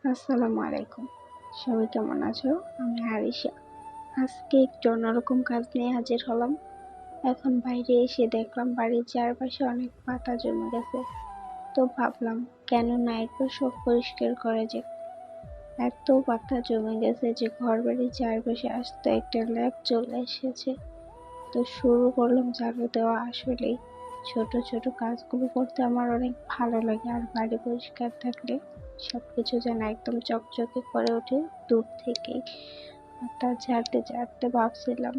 আসসালামু আলাইকুম। সবাই কেমন আছো? আমি আরিশা। আজকে একটু অন্যরকম কাজ নিয়ে হাজির হলাম। এখন বাইরে এসে দেখলাম বাড়ির চারপাশে অনেক পাতা জমে গেছে। তো ভাবলাম কেন না একবার সব পরিষ্কার করা যাক। এত পাতা জমে গেছে যে ঘরবাড়ির চারপাশে আস্ত একটা লেপ চলে এসেছে। তো শুরু করলাম ঝাড়ু দেওয়া। আসলেই ছোট ছোট কাজগুলো করতে আমার অনেক ভালো লাগে, আর বাড়ি পরিষ্কার থাকলে সবকিছু যেন একদম চকচকে করে ওঠে দূর থেকেই। তা ঝাড়তে ঝাড়তে ভাবছিলাম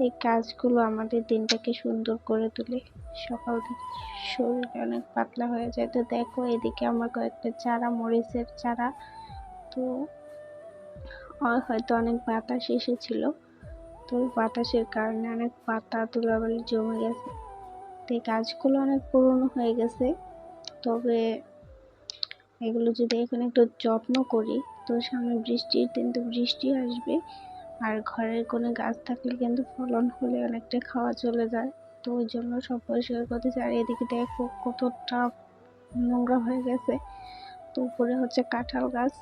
এই কাজগুলো আমাদের দিনটাকে সুন্দর করে তোলে। সকাল থেকে শরীর অনেক পাতলা হয়ে যায়। তো দেখো, এদিকে আমার কয়েকটা চারা, মরিচের চারা। তো হয়তো অনেক বাতাস এসেছিল, তো বাতাসের কারণে অনেক পাতা ধুলাবালি জমে গেছে। তো এই গাছগুলো অনেক পুরনো হয়ে গেছে। তবে এগুলো যদি এখন একটু যত্ন করি, তো সামনে বৃষ্টির দিন, তো বৃষ্টি আসবে, আর ঘরের কোনো গাছ থাকলে কিন্তু ফলন হলে অনেকটা খাওয়া চলে যায়। তো ওই জন্য সব পরিষ্কার করতে চাই। আর এদিকে দেখো কতটা নোংরা হয়ে গেছে। তো উপরে হচ্ছে কাঁঠাল গাছ,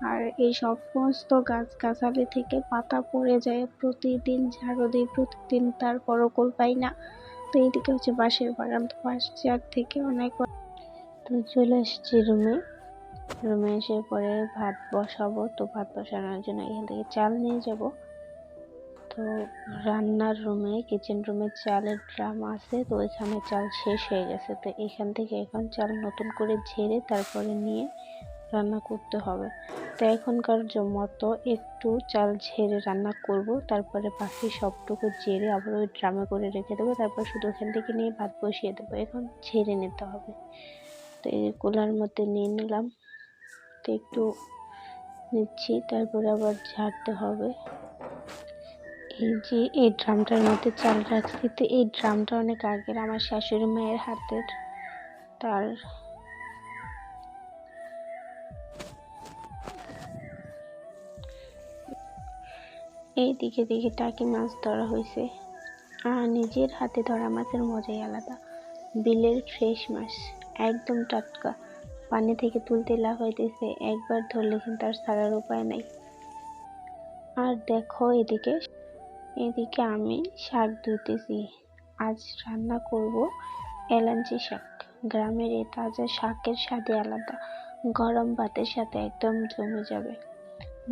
আর এই সমস্ত গাছ গাছালি থেকে পাতা পড়ে যায়। প্রতিদিন ঝাড়ু দিই, প্রতিদিন, তারপরও কুল পাই না। তো এইদিকে হচ্ছে বাঁশের বাগান। তো বাঁশ থেকে অনেক। তো চলে এসেছি রুমে এসে পরে ভাত বসাবো। তো ভাত বসানোর জন্য এখান থেকে চাল নিয়ে যাব। তো রান্নার রুমে, কিচেন রুমে চালের ড্রাম আছে, তো এখানে চাল শেষ হয়ে গেছে। তো এখান থেকে এখন চাল নতুন করে ঝেড়ে তারপরে নিয়ে রান্না করতে হবে। তো এখনকার মতো একটু চাল ঝেড়ে রান্না করব, তারপরে বাকি সবটুকু ঝেড়ে আবার ওই ড্রামে করে রেখে দেবো। তারপর শুধু ওখান থেকে নিয়ে ভাত বসিয়ে দেবো। এখন ঝেড়ে নিতে হবে। তো এই কুলার মধ্যে নিয়ে নিলাম। তো একটু নিচ্ছি, তারপরে আবার ঝাড়তে হবে। এই যে এই ড্রামটার মধ্যে চাল রাখছি, তো এই ড্রামটা অনেক আগের, আমার শাশুড়ি মায়ের হাতের। তার এই দিকে দিকে টাকি মাছ ধরা হয়েছে, আর নিজের হাতে ধরা মাছের মজাই আলাদা। বিলের ফ্রেশ মাছ, একদম টাটকা, পানি থেকে তুলতে লাফাইতেছে। একবার ধরলে কিন্তু আর ছাড়ার উপায় নাই। আর দেখো এদিকে আমি শাক ধুতেছি। আজ রান্না করব এলাঞ্চি শাক। গ্রামের এই তাজা শাকের স্বাদই আলাদা, গরম ভাতের সাথে একদম জমে যাবে।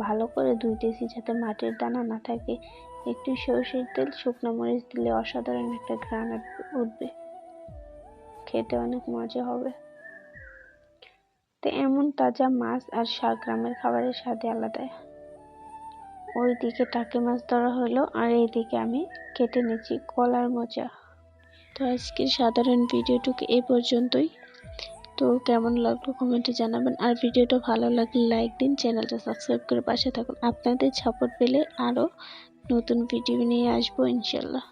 ভালো করে ধুইতেছি যাতে মাটির দানা না থাকে। একটু সরষের তেল, শুকনো মরিচ দিলে অসাধারণ একটা ঘ্রাণ উঠবে, খেতে অনেক মজা হবে। তো এমন তাজা মাছ আর শাক গ্রামের খাবারের স্বাদই আলাদা। ওইদিকে টাকি মাছ ধরা হলো, আর এইদিকে আমি কেটে নিচ্ছি কলার মোচা। তো আজকের সাধারণ ভিডিওটুকু এই পর্যন্তই। তো কেমন লাগলো কমেন্টে জানাবেন, আর ভিডিওটা ভালো লাগলে লাইক দিন, চ্যানেলটা সাবস্ক্রাইব করে পাশে থাকুন। আপনাদের সাপোর্ট পেলে আরো নতুন ভিডিও নিয়ে আসবো ইনশাল্লাহ।